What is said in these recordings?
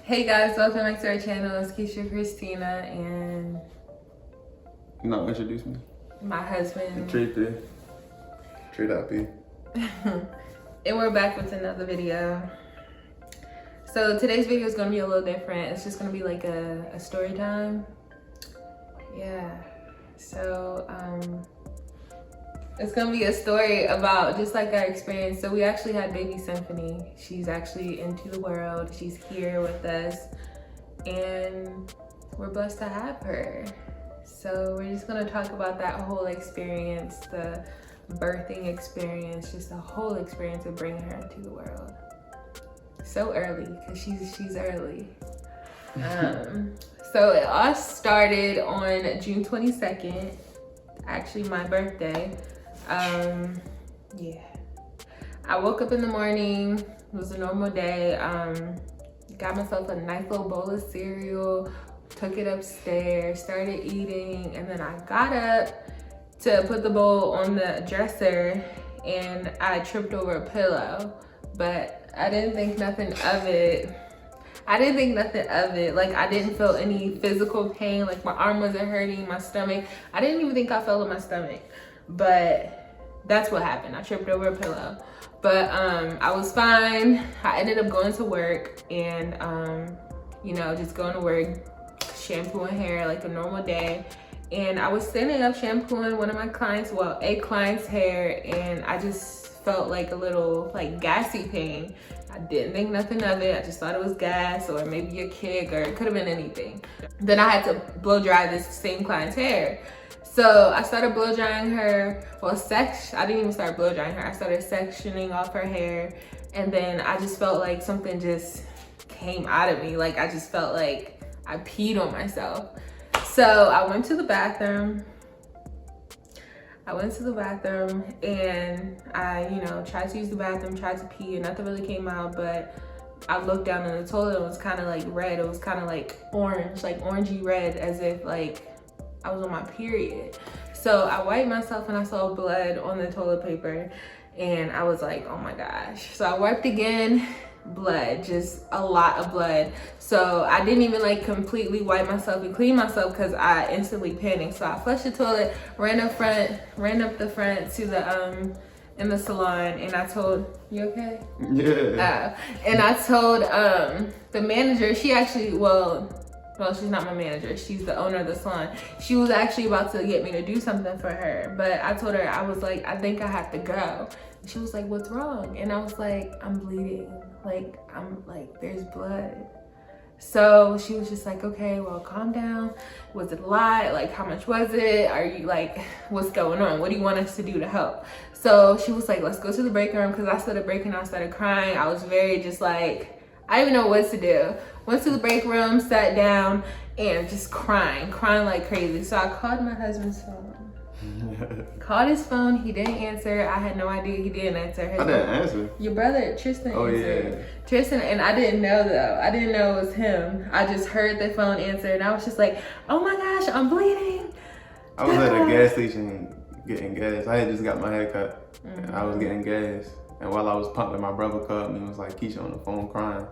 Hey guys, welcome back to our channel. It's Keisha Christina and No, introduce me. my husband. Trade IP. And we're back with another video. So today's video is gonna be a little different. It's just gonna be like a story time. Yeah. So it's gonna be a story about just like our experience. So we actually had baby Symphony. She's actually into the world. She's here with us and we're blessed to have her. So we're just gonna talk about that whole experience, the birthing experience, just the whole experience of bringing her into the world. So early, because she's early. So it all started on June 22nd, actually my birthday. Yeah, I woke up in the morning, it was a normal day, got myself a nice little bowl of cereal, took it upstairs, started eating, and then I got up to put the bowl on the dresser and I tripped over a pillow, but I didn't think nothing of it. Like, I didn't feel any physical pain, like my arm wasn't hurting, my stomach. I didn't even think I felt in my stomach, but that's what happened. I tripped over a pillow, but I was fine. I ended up going to work and, you know, just going to work, shampooing hair like a normal day. And I was standing up shampooing one of my clients, well, a client's hair, and I just felt like a little like gassy pain. I didn't think nothing of it. I just thought it was gas or maybe a kick, or it could have been anything. Then I had to blow dry this same client's hair. So I started blow drying her, well, I didn't even start blow drying her. I started sectioning off her hair, and then I just felt like something just came out of me. Like I just felt like I peed on myself. So I went to the bathroom. And I, you know, tried to use the bathroom, tried to pee, and nothing really came out, but I looked down in the toilet, it was kind of like red. It was kind of like orange, like orangey red, as if like I was on my period. So I wiped myself and I saw blood on the toilet paper and I was like, oh my gosh. So I wiped again, blood, just a lot of blood. So I didn't even like completely wipe myself and clean myself because I instantly panicked. So I flushed the toilet, ran up the front to the in the salon, and I told, you okay? Yeah. And I told the manager, she actually, well, she's not my manager, she's the owner of the salon. She was actually about to get me to do something for her, but I told her, I was like, I think I have to go. And she was like, what's wrong? And I was like, I'm bleeding. Like, I'm like, there's blood. So she was just like, okay, well, calm down. Was it a lot? Like, how much was it? Are you like, what's going on? What do you want us to do to help? So she was like, let's go to the break room, because I started breaking, I started crying. I was very just like, I didn't even know what to do. Went to the break room, sat down, and just crying like crazy. So I called my husband's phone. Called his phone, he didn't answer. I had no idea he didn't answer. I didn't answer. Your brother, Tristan, answered. Yeah. Tristan, and I didn't know though. I didn't know it was him. I just heard the phone answer and I was just like, oh my gosh, I'm bleeding. I was at a gas station getting gas. I had just got my hair cut and I was getting gas. And while I was pumping, my brother called me and was like, Keisha on the phone crying.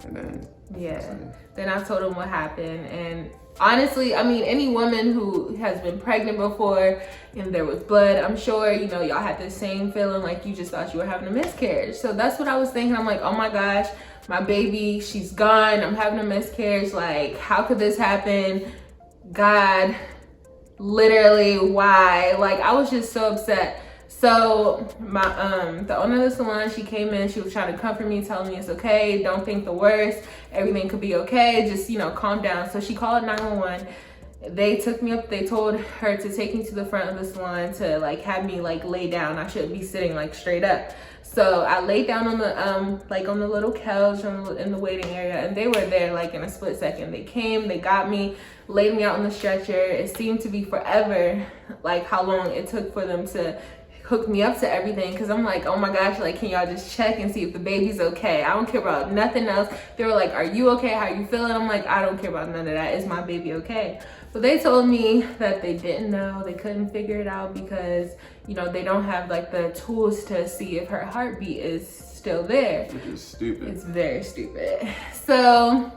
And then, yeah. Then I told him what happened. And honestly, I mean, any woman who has been pregnant before and there was blood, I'm sure, you know, y'all had the same feeling, like you just thought you were having a miscarriage. So that's what I was thinking. I'm like, oh my gosh, my baby, she's gone. I'm having a miscarriage. Like, how could this happen? God, literally, why? Like, I was just so upset. So my the owner of the salon, she came in, she was trying to comfort me, telling me it's okay, don't think the worst, everything could be okay, just, you know, calm down. So she called 911. They took me up, they told her to take me to the front of the salon to like have me like lay down. I shouldn't be sitting like straight up. So I laid down on the like on the little couch in the waiting area, and they were there like in a split second. They came, they got me, laid me out on the stretcher. It seemed to be forever, like how long it took for them to hook me up to everything, because I'm like, oh my gosh, like, can y'all just check and see if the baby's okay? I don't care about nothing else. They were like, are you okay? How you feeling? I'm like, I don't care about none of that. Is my baby okay? But they told me that they didn't know, they couldn't figure it out because, you know, they don't have like the tools to see if her heartbeat is still there. Which is stupid. It's very stupid. So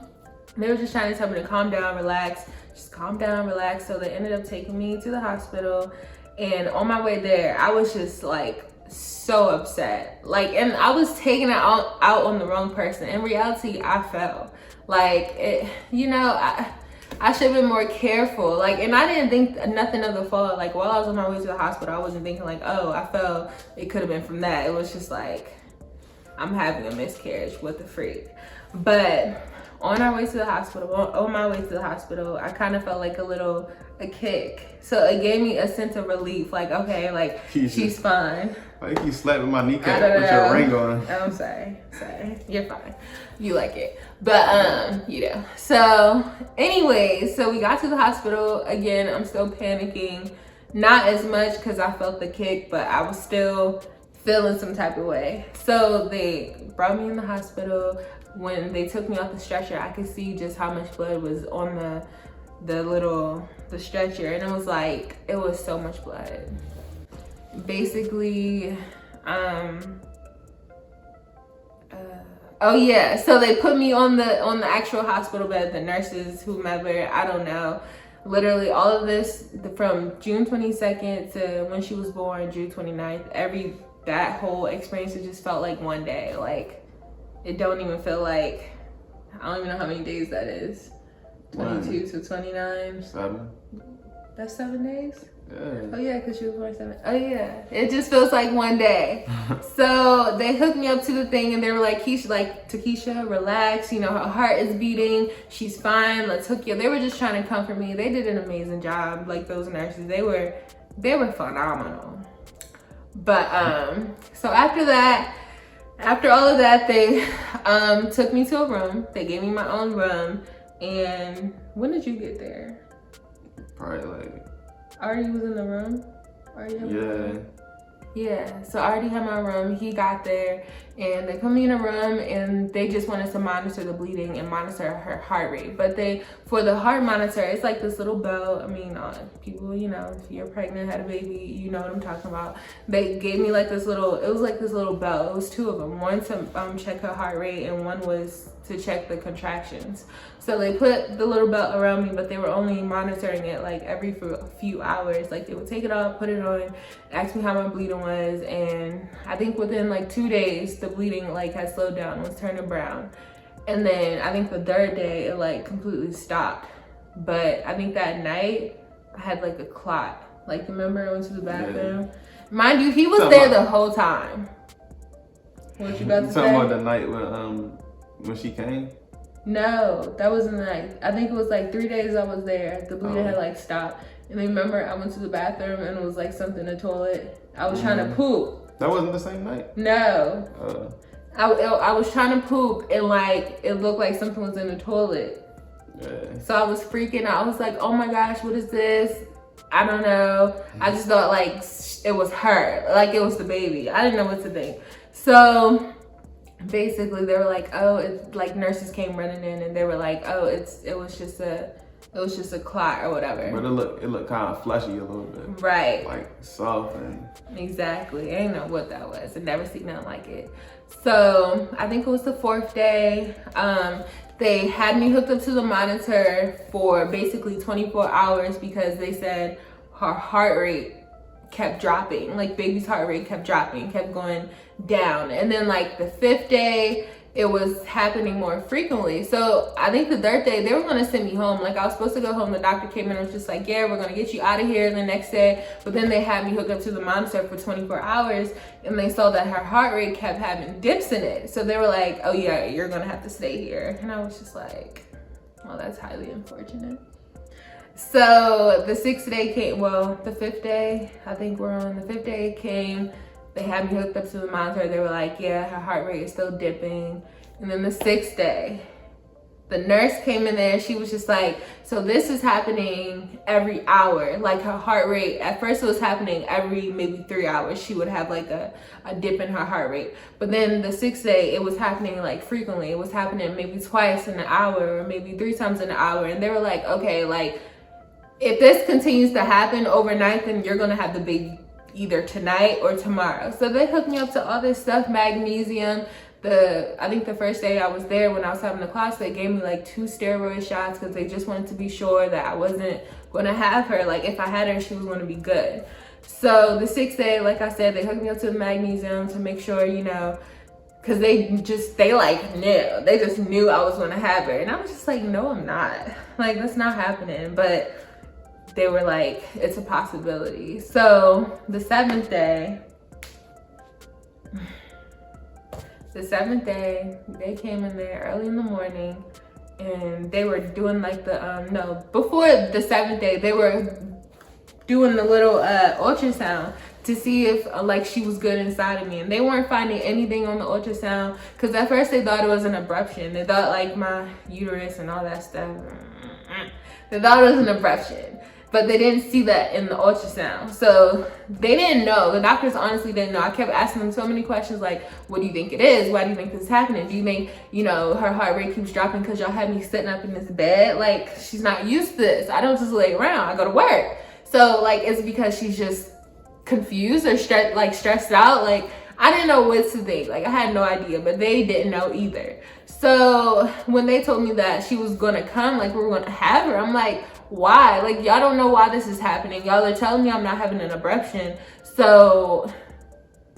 They were just trying to tell me to calm down, relax, just calm down, relax. So they ended up taking me to the hospital. And on my way there, I was just like so upset. Like, and I was taking it out on the wrong person. In reality, I fell. Like, it, you know, I should have been more careful. Like, and I didn't think nothing of the fall. Like, while I was on my way to the hospital, I wasn't thinking like, oh, I fell. It could have been from that. It was just like, I'm having a miscarriage. What the freak? But on our way to the hospital, on my way to the hospital, I kind of felt like a kick. So it gave me a sense of relief. Like, okay, like she's fine. Like you slapping my kneecap with your ring on. I'm sorry. You're fine. You like it. But, you know. So anyways, so we got to the hospital. Again, I'm still panicking. Not as much because I felt the kick, but I was still feeling some type of way. So they brought me in the hospital. When they took me off the stretcher, I could see just how much blood was on the stretcher, and it was so much blood. Basically, oh yeah, so they put me on the actual hospital bed, the nurses, whomever, I don't know. Literally all of this from June 22nd to when she was born, June 29th, that whole experience, it just felt like one day. Like, it don't even feel like, I don't even know how many days that is. 22 to 29. 7. That's 7 days? Yeah. Oh yeah, because she was born 7. Oh yeah. It just feels like one day. So they hooked me up to the thing and they were like, Takesha, relax. You know, her heart is beating. She's fine. Let's hook you up. They were just trying to comfort me. They did an amazing job. Like, those nurses, they were phenomenal. But, so after all of that, they took me to a room. They gave me my own room. And when did you get there? Probably like... Artie was in the room? Yeah. Yeah, so I already had my room. He got there and they put me in a room and they just wanted to monitor the bleeding and monitor her heart rate. But for the heart monitor, it's like this little belt. I mean, people, you know, if you're pregnant, had a baby, you know what I'm talking about. They gave me like this little, it was like this little belt. It was 2 of them. One to check her heart rate and one was to check the contractions. So they put the little belt around me, but they were only monitoring it like every few hours. Like, they would take it off, put it on, ask me how my bleeding was, and I think within like 2 days, the bleeding like had slowed down, was turning brown. And then I think the 3rd day, it like completely stopped. But I think that night, I had like a clot. Like, remember I went to the bathroom? Yeah. Mind you, he was there the whole time. What you about to say? Talking about the night when she came? No, that wasn't the night. I think it was like 3 days I was there. The bleeding had like stopped. And then remember I went to the bathroom and it was like something in the toilet. I was trying to poop. That wasn't the same night? No. I was trying to poop and like it looked like something was in the toilet. Yeah. So I was freaking out. I was like, oh my gosh, what is this? I don't know. I just thought like it was her. Like, it was the baby. I didn't know what to think. So basically they were like, oh, it's like, nurses came running in and they were like, oh, it was just a clot or whatever. But it looked kind of fleshy a little bit. Right. Like soft and... Exactly. I didn't know what that was. I'd never seen nothing like it. So I think it was the 4th day. They had me hooked up to the monitor for basically 24 hours because they said her heart rate kept dropping. Like, baby's heart rate kept dropping, kept going down. And then like the 5th day, it was happening more frequently. So I think the 3rd day, they were gonna send me home. Like, I was supposed to go home. The doctor came in and was just like, yeah, we're gonna get you out of here the next day. But then they had me hooked up to the monitor for 24 hours and they saw that her heart rate kept having dips in it. So they were like, oh yeah, you're gonna have to stay here. And I was just like, well, that's highly unfortunate. So the 6th day came, well, the 5th day, I think we're on the 5th day came. They had me hooked up to the monitor. They were like, yeah, her heart rate is still dipping. And then the 6th day, the nurse came in there. She was just like, so this is happening every hour. Like, her heart rate, at first it was happening every maybe 3 hours. She would have like a dip in her heart rate. But then the 6th day, it was happening like frequently. It was happening maybe twice in an hour or maybe 3 times in an hour. And they were like, okay, like, if this continues to happen overnight, then you're gonna have the baby either tonight or tomorrow. So they hooked me up to all this stuff, magnesium. I think the first day I was there, when I was having the class, they gave me like 2 steroid shots because they just wanted to be sure that I wasn't going to have her. Like if I had her, she was going to be good. So the 6th day, like I said, they hooked me up to the magnesium to make sure, you know, because they just knew I was going to have her. And I was just like, no, I'm not. Like, that's not happening. But they were like, it's a possibility. So the 7th day, they came in there early in the morning, and they were doing like the, before the 7th day, they were doing the little ultrasound to see if like she was good inside of me, and they weren't finding anything on the ultrasound, because at first they thought it was an abruption. They thought like my uterus and all that stuff, they thought it was an abruption, but they didn't see that in the ultrasound. So they didn't know. The doctors honestly didn't know. I kept asking them so many questions like, what do you think it is? Why do you think this is happening? Do you think, you know, her heart rate keeps dropping because y'all had me sitting up in this bed? Like, she's not used to this. I don't just lay around. I go to work. So like, it's because she's just confused or stressed out. Like, I didn't know what to think. Like, I had no idea, but they didn't know either. So when they told me that she was gonna come, like we were gonna have her, I'm like, why? Like, y'all don't know why this is happening. Y'all are telling me I'm not having an abruption. So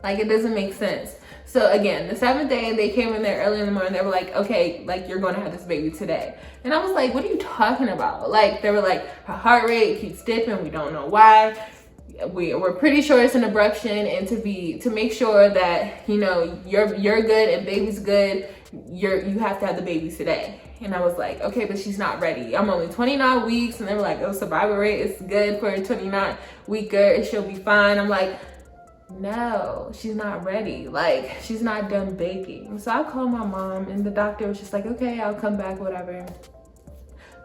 like, it doesn't make sense. So again, the 7th day, they came in there early in the morning. They were like, okay, like you're gonna have this baby today. And I was like, what are you talking about? Like, they were like, her heart rate keeps dipping. We don't know why. We're pretty sure it's an abruption, and to make sure that, you know, you're good and baby's good, you have to have the baby today. And I was like, okay, but she's not ready. I'm only 29 weeks. And they were like, oh, survival rate is good for a 29-weeker. She'll be fine. I'm like, no, she's not ready. Like, she's not done baking. So I called my mom, and the doctor was just like, okay, I'll come back, whatever.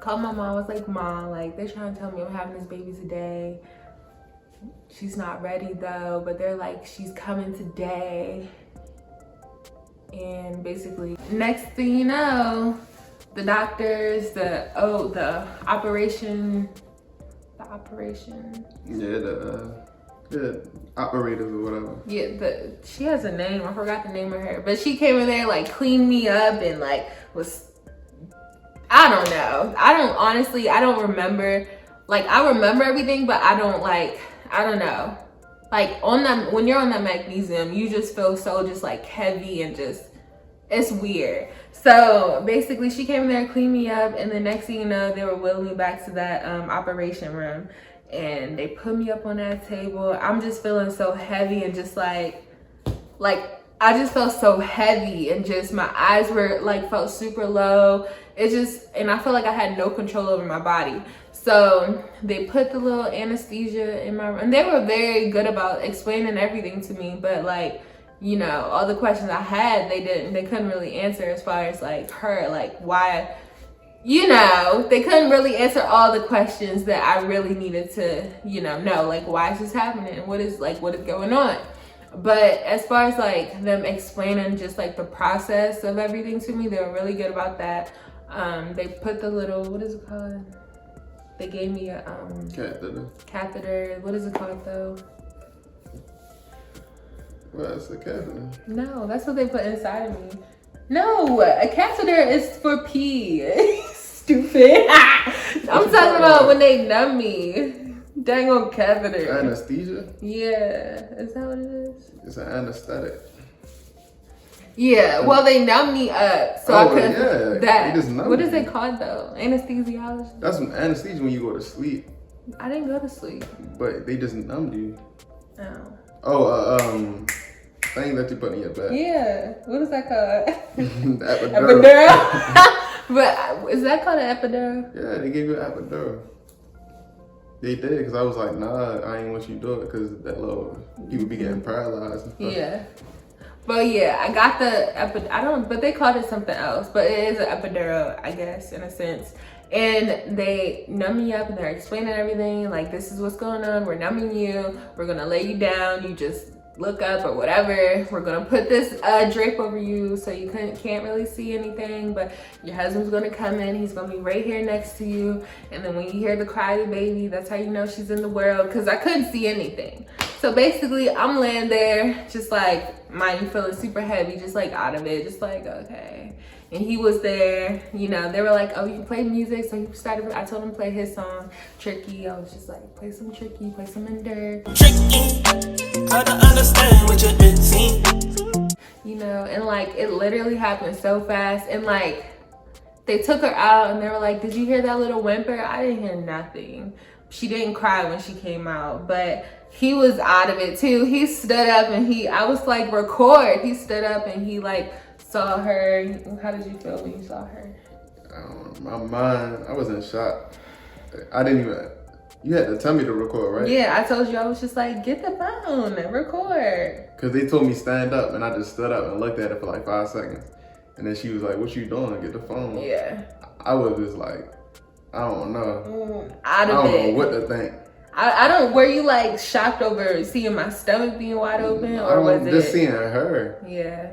Called my mom, was like, Mom, like, they're trying to tell me I'm having this baby today. She's not ready though, but they're like, she's coming today. And basically, next thing you know, the doctors, the operation. Yeah, operators or whatever. Yeah, she has a name. I forgot the name of her. But she came in there, like, cleaned me up and, like, I don't know. I don't remember. Like, I remember everything, but I don't know. Like, when you're on that magnesium, you just feel so just, like, heavy and just, it's weird. So, basically, she came in there, cleaned me up, and the next thing you know, they were wheeling me back to that operation room. And they put me up on that table. I'm just feeling so heavy and just like I just felt so heavy, and just my eyes were like, felt super low. And I felt like I had no control over my body. So they put the little anesthesia in my room, and they were very good about explaining everything to me. But like, you know, all the questions I had, they couldn't really answer, as far as like her, like why, you know, they couldn't really answer all the questions that I really needed to, you know, like why is this happening and what is going on. But as far as like them explaining just like the process of everything to me, they were really good about that. They put the little, what is it called? They gave me a catheter. What is it called though? Well, it's a catheter. No, that's what they put inside of me. No, a catheter is for pee. Stupid. I'm talking about when they numb me. Dang on catheter. Anesthesia? Yeah. Is that what it is? It's an anesthetic. Yeah. Well, they numb me up, so I could. They just numb what is it called though? Anesthesiology. That's an anesthesia when you go to sleep. I didn't go to sleep. But they just numbed you. Oh. Oh, thing that you put in your back. Yeah. What is that called? Epidural. Epidural. But is that called an epidural? Yeah, they gave you an epidural. They did, because I was like, nah, I ain't want you to do it, because that little, you would be getting paralyzed and stuff. Yeah. But yeah, I got the but they called it something else, but it is an epidural, I guess, in a sense. And they numb me up, and they're explaining everything, like, this is what's going on, we're numbing you, we're gonna lay you down, you just look up or whatever, we're gonna put this drape over you so you can't really see anything, but your husband's gonna come in, he's gonna be right here next to you, and then when you hear the cry of the baby, that's how you know she's in the world, because I couldn't see anything. So basically, I'm laying there, just like, mind feeling super heavy, just like out of it, just like, okay. And he was there, you know, they were like, oh, you can play music. So he started, I told him to play his song, Tricky. I was just like, play some Tricky, play some Ender. Tricky, I don't understand what you're missing. You know, and like, it literally happened so fast. And like, they took her out and they were like, did you hear that little whimper? I didn't hear nothing. She didn't cry when she came out, but he was out of it too. He stood up and I was like, record. He stood up and he like saw her. How did you feel when you saw her? My mind, I was in shock. I didn't even, you had to tell me to record, right? Yeah, I told you, I was just like, get the phone and record. Cause they told me stand up and I just stood up and looked at it for like 5 seconds. And then she was like, what you doing? Get the phone. Yeah. I was just like, I don't know. Out of it. I don't know what to think. I don't, were you like shocked over seeing my stomach being wide open, or was it? Just seeing her. Yeah.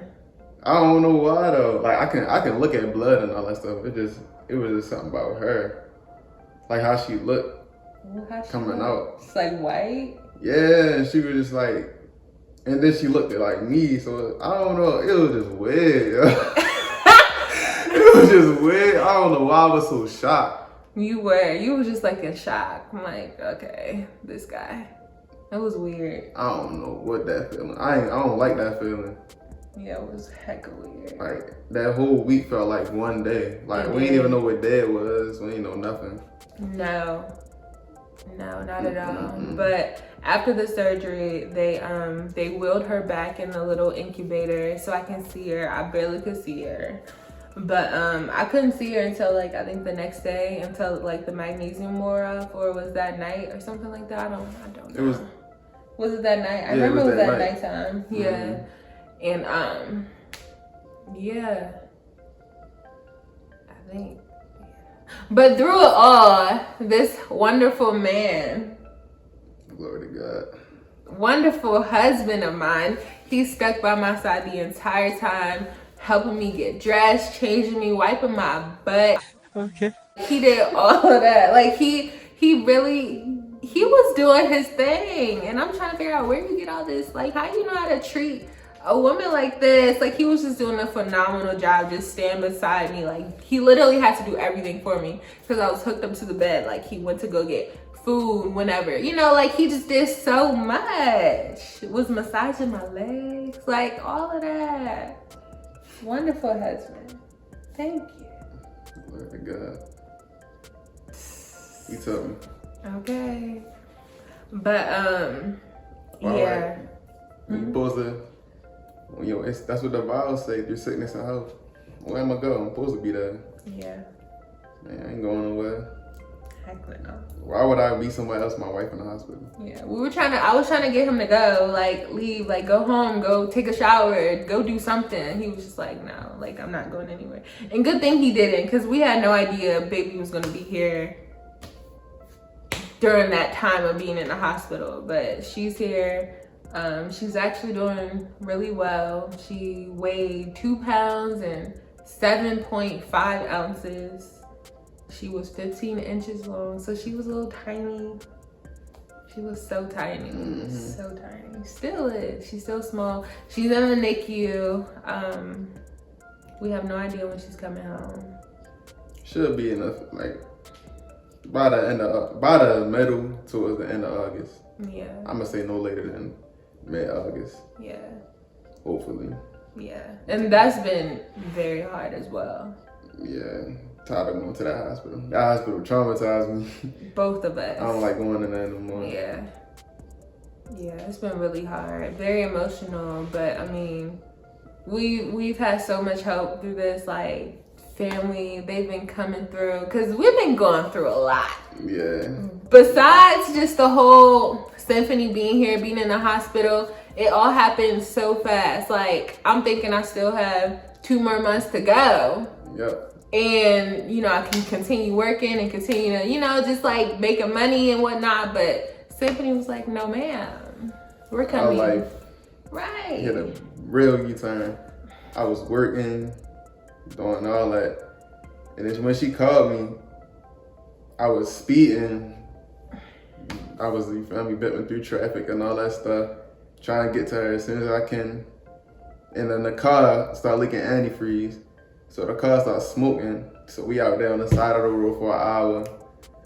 I don't know why though. Like I can look at blood and all that stuff. It was just something about her. Like how she looked coming out. It's like white? Yeah, and she was just like, and then she looked at like me, so I don't know. It was just weird. It was just weird. I don't know why I was so shocked. You was just like in shock. I'm like, okay, this guy. It was weird. I don't know what that feeling. I don't like that feeling. Yeah, it was hecka weird. Like that whole week felt like one day. Like we didn't even know what day it was. We ain't know nothing. No, not at all. But after the surgery, they wheeled her back in the little incubator so I can see her. I barely could see her. But I couldn't see her until like, I think the next day, until like the magnesium wore off, or was that night or something like that? I don't know. Was it that night? I remember it was that nighttime. Yeah. And yeah. I think. But through it all, this wonderful man, glory to God, wonderful husband of mine, he stuck by my side the entire time, helping me get dressed, changing me, wiping my butt. Okay. He did all of that. Like he was doing his thing. And I'm trying to figure out where you get all this. Like, how you know how to treat a woman like this? Like, he was just doing a phenomenal job, just stand beside me. Like, he literally had to do everything for me because I was hooked up to the bed. Like, he went to go get food whenever, you know, like he just did so much. Was massaging my legs, like all of that. Wonderful husband. Thank you. Glory to God. You told me. Okay. But yeah. You supposed to, that's what the Bible say, through sickness and health. Where am I going? I'm supposed to be there. Yeah. Man, I ain't going nowhere. Heck no. Why would I be somewhere else, my wife in the hospital? Yeah, I was trying to get him to go, like leave, like go home, go take a shower, go do something. He was just like, no, like I'm not going anywhere. And good thing he didn't, because we had no idea baby was gonna be here during that time of being in the hospital. But she's here. She's actually doing really well. She weighed 2 pounds and 7.5 ounces. She was 15 inches long, so she was a little tiny. She was so tiny, so tiny. Still is. She's still small. She's in the NICU. We have no idea when she's coming home. Should be enough, like by the middle towards the end of August. Yeah. I'm gonna say no later than mid-August. Yeah. Hopefully. Yeah, and that's been very hard as well. Yeah. Tired of going to that hospital. That hospital traumatized me. Both of us. I don't like going in there no more. Yeah. Yeah, it's been really hard. Very emotional, but I mean, we've had so much help through this, like family, they've been coming through, because we've been going through a lot. Yeah. Besides just the whole Symphony being here, being in the hospital, it all happened so fast. Like, I'm thinking I still have 2 more months to go. Yep. And, you know, I can continue working and continue to, you know, just like making money and whatnot. But Symphony was like, no, ma'am, we're coming. I right. hit a real U-turn. I was working, doing all that. And then when she called me, I was speeding I was, you feel me, bipping through traffic and all that stuff, trying to get to her as soon as I can. And then the car started leaking antifreeze. So the car started smoking. So we out there on the side of the road for an hour.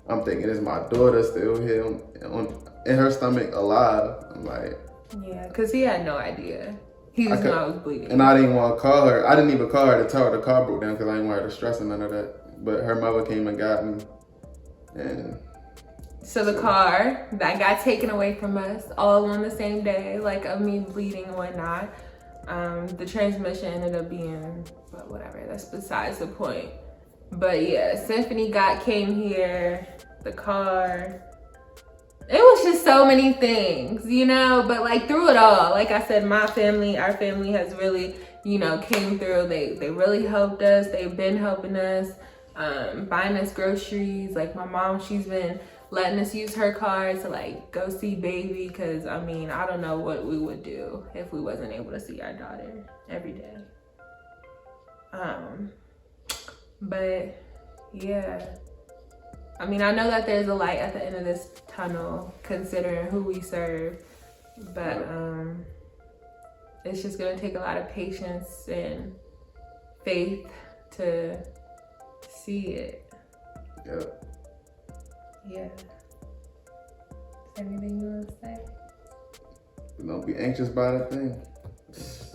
I'm thinking, is my daughter still here in her stomach alive? I'm like... Yeah, because he had no idea. He just knew I was bleeding. And I didn't want to call her. I didn't even call her to tell her the car broke down because I didn't want her to stress and none of that. But her mother came and got me. And... So the car that got taken away from us all on the same day, like of me bleeding and whatnot, the transmission ended up being, but whatever, that's besides the point. But yeah, Symphony came here, the car. It was just so many things, you know, but like through it all, like I said, our family has really, you know, came through. They really helped us. They've been helping us, buying us groceries. Like my mom, she's been letting us use her car to like go see baby, because I mean, I don't know what we would do if we wasn't able to see our daughter every day. But yeah, I mean, I know that there's a light at the end of this tunnel considering who we serve, but it's just gonna take a lot of patience and faith to see it. Yep. Yeah. Is there anything you want to say? Don't be anxious about a thing.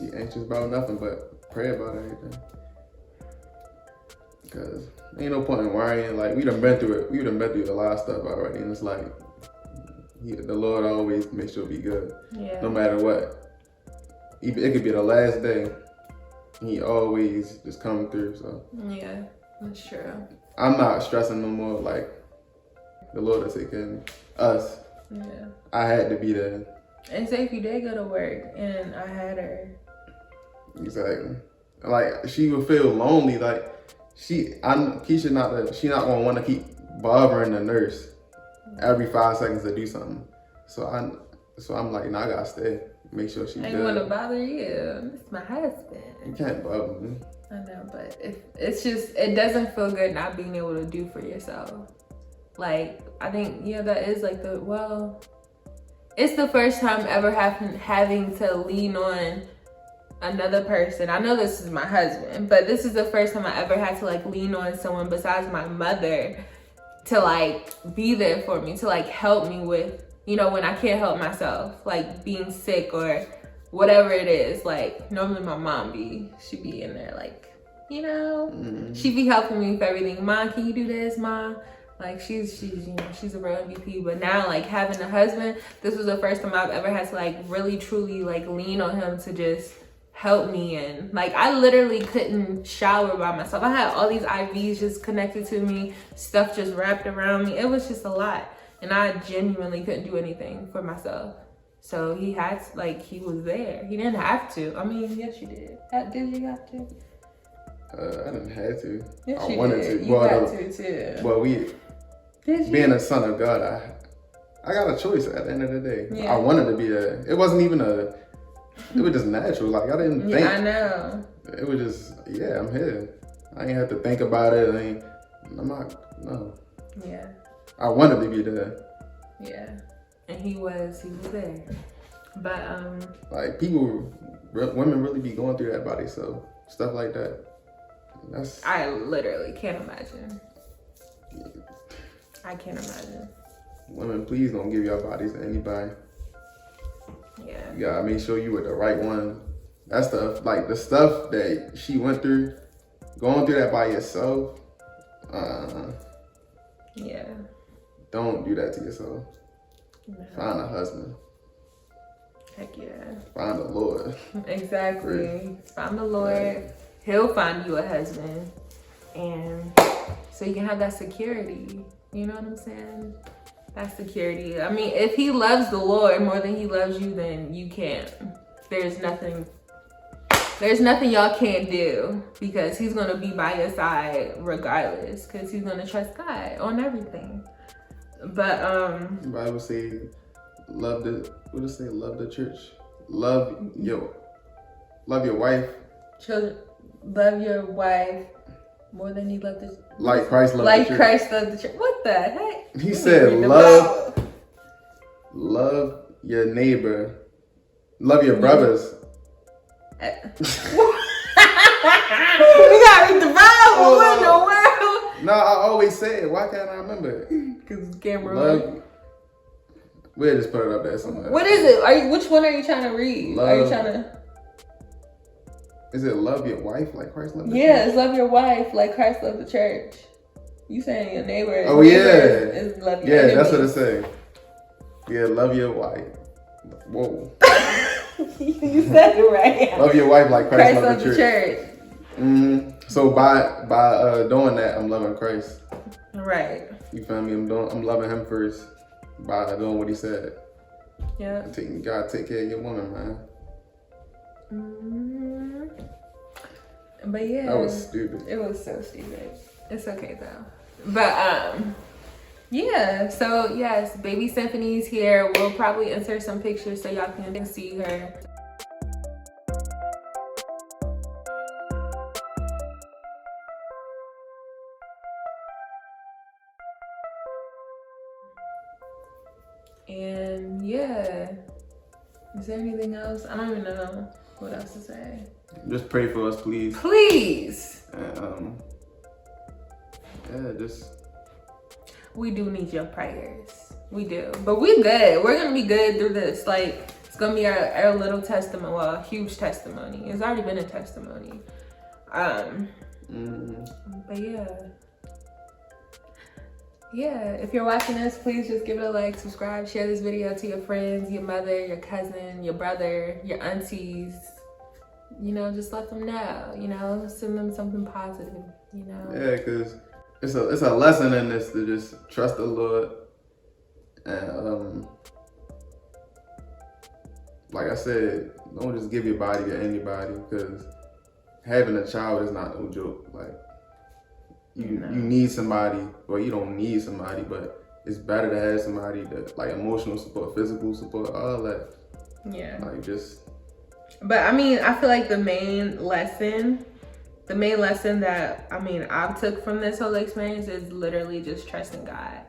Be anxious about nothing, but pray about everything. Because ain't no point in worrying. Like, we done been through it. We done been through a lot of stuff already. And it's like, the Lord always makes sure we good. Yeah. No matter what. Even it could be the last day. He always just come through, so. Yeah, that's true. I'm not stressing no more. Like, the Lord will take care of me. Us. Yeah. I had to be there. And say if you did go to work and I had her. Exactly. Like, she would feel lonely. Like, Keisha she not gonna want to keep bothering the nurse every 5 seconds to do something. So I'm like, nah, I gotta stay. Make sure she's good. I ain't want to bother you. It's my husband. You can't bother me. I know, but it doesn't feel good not being able to do for yourself. Like, I think, yeah, that is like it's the first time ever having to lean on another person. I know this is my husband, but this is the first time I ever had to like lean on someone besides my mother to like be there for me, to like help me with, you know, when I can't help myself, like being sick or whatever it is. Like, normally my mom she be in there like, you know, she be helping me with everything. Mom, can you do this, Mom? Like, she's you know, she's a real MVP. But now, like, having a husband, this was the first time I've ever had to like really truly like lean on him to just help me. And like, I literally couldn't shower by myself. I had all these IVs just connected to me, stuff just wrapped around me. It was just a lot, and I genuinely couldn't do anything for myself. So he had to, like, he was there. He didn't have to. I mean, yes, you did. Did you have to? I didn't have to. Yes, I wanted did. to. You had to too. Well, Did you? being a son of God, I got a choice at the end of the day. Yeah. I wanted to be there. It wasn't even it was just natural. Like, I didn't think. Yeah, I know. It was just, yeah, I'm here. I ain't have to think about it. No. Yeah. I wanted to be there. Yeah. And he was there. But, like, women really be going through that by themselves. Stuff like that. I literally can't imagine. I can't imagine. Women, please don't give your bodies to anybody. Yeah. You gotta make sure you with the right one. That stuff, like the stuff that she went through, going through that by yourself, yeah. Don't do that to yourself. No. Find a husband. Heck yeah. Find the Lord. Exactly. Right. Find the Lord. Right. He'll find you a husband. And so you can have that security. You know what I'm saying? That security. I mean, if he loves the Lord more than he loves you, then you can't. There's nothing y'all can't do, because he's going to be by your side regardless, because he's going to trust God on everything. But the Bible say love the church. Love your wife. Children, love your wife more than you love the like Christ loved the church. Like Christ loved the church. What the heck? He said love. love your neighbor, love your brothers. We gotta read the Bible. What in the world? No, I always say it. Why can't I remember it? Because camera. We'll just put it up there somewhere. What is it? Which one are you trying to read? Are you trying to? Is it love your wife like Christ loved the church? Yeah, it's love your wife like Christ loved the church. You saying your neighbor? Oh yeah. Is love your enemy. That's what it says. Yeah, love your wife. Whoa. You said it right. Love your wife like Christ loved the church. church. Mm-hmm. So by doing that, I'm loving Christ. Right. You feel me? I'm loving him first by doing what he said. Yeah. God take care of your woman, man. Mm-hmm. But yeah. That was stupid. It was so stupid. It's okay though. But yeah, so yes, baby Symphony's here. We'll probably insert some pictures so y'all can see her. And yeah, is there anything else? I don't even know what else to say. Just pray for us, please. Please. And, We do need your prayers. We do. But we good. We're going to be good through this. Like, it's going to be our little testimony. Well, a huge testimony. It's already been a testimony. But yeah. Yeah, if you're watching this, please just give it a like, subscribe, share this video to your friends, your mother, your cousin, your brother, your aunties. You know, just let them know, you know, send them something positive, you know. Yeah, because it's a lesson in this to just trust the Lord. And like I said, don't just give your body to anybody, because having a child is not no joke. Like, you need somebody. Well, you don't need somebody, but it's better to have somebody that, like, emotional support, physical support, all that. Yeah. Like, just. But I mean, I feel like the main lesson that I've took from this whole experience is literally just trusting God.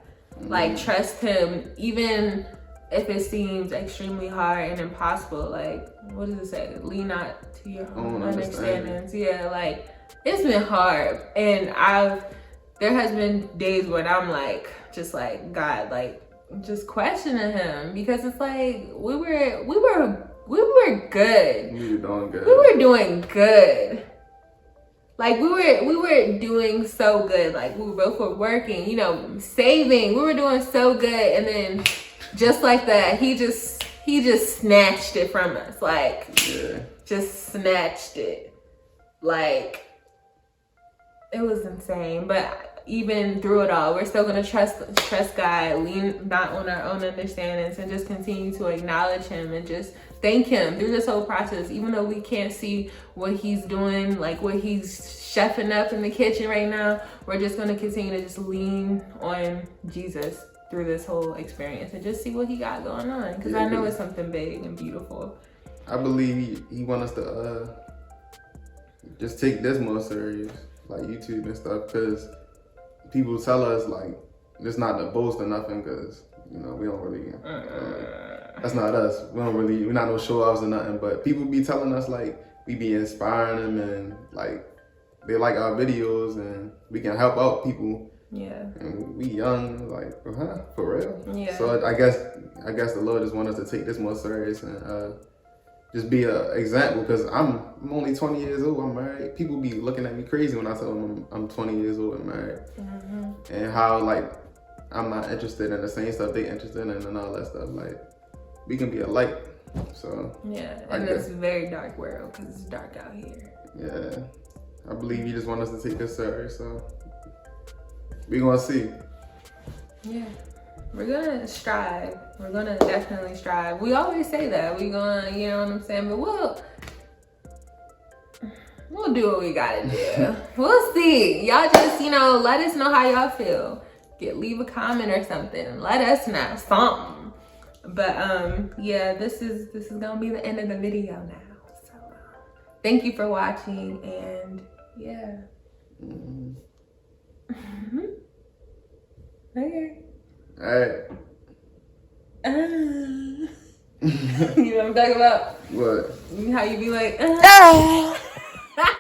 Like, trust him, even if it seems extremely hard and impossible. Like, what does it say? Lean not to your own understandings. Yeah, like, it's been hard. And there has been days when I'm like, just like, God, like, just questioning him, because it's like, we were good. We were doing good. We were doing good. Like, we were doing so good. Like, we both were working, you know, saving. We were doing so good. And then just like that, he just snatched it from us. Like, just snatched it. Like, it was insane. But even through it all, we're still gonna trust God, lean not on our own understandings, and just continue to acknowledge him and just thank him through this whole process. Even though we can't see what he's doing, like what he's chefing up in the kitchen right now, we're just gonna continue to just lean on Jesus through this whole experience and just see what he got going on. Because I know it's something big and beautiful. I believe he wants us to just take this more serious, like YouTube and stuff, because people tell us, like, it's not to boast or nothing, because, you know, we don't really, that's not us. We're not no show-offs or nothing, but people be telling us, like, we be inspiring them, and, like, they like our videos, and we can help out people. Yeah. And we young, like, for real? Yeah. So I guess the Lord just want us to take this more serious and just be an example, because I'm only 20 years old. I'm married. People be looking at me crazy when I tell them I'm 20 years old and married. And how, like, I'm not interested in the same stuff they interested in and all that stuff. Like, we can be a light. So yeah, in this very dark world, because it's dark out here. Yeah, I believe he just want us to take this serious. So we gonna see. Yeah. We're gonna strive. We're gonna definitely strive. We always say that. We gonna, you know what I'm saying? But we'll do what we gotta do. We'll see. Y'all just, you know, let us know how y'all feel. Leave a comment or something. Let us know something. But yeah, this is gonna be the end of the video now. So thank you for watching, and yeah. Okay. All right. You know what I'm talking about? What? How you be like,